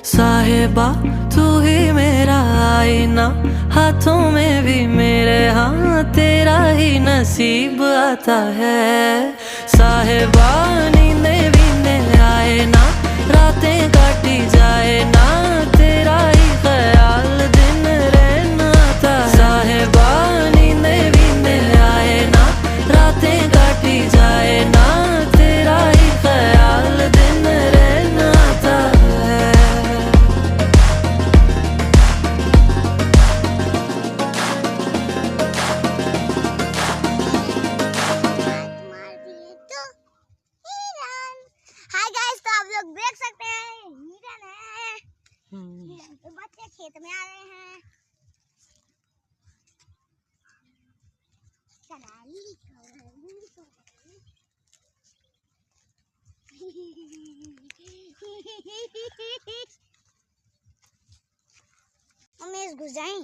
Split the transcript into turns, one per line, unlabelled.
साहिबा तू ही मेरा आईना, हाथों में भी मेरे, हाँ तेरा ही नसीब आता है। साहिबा नींदे बीने आए ना, रातें काटी जाए ना, तेरा ही ख्याल दिन रहना आता है। साहिबा नींदे बीने आए ना, रातें काटी जाए ना, तेरा ही ख्याल दिन रहना आता है।
हाय गाइस, तो आप लोग देख सकते हैं हिरन है। हिरन के बच्चे खेत में आ रहे हैं। मम्मी घुस जाएं।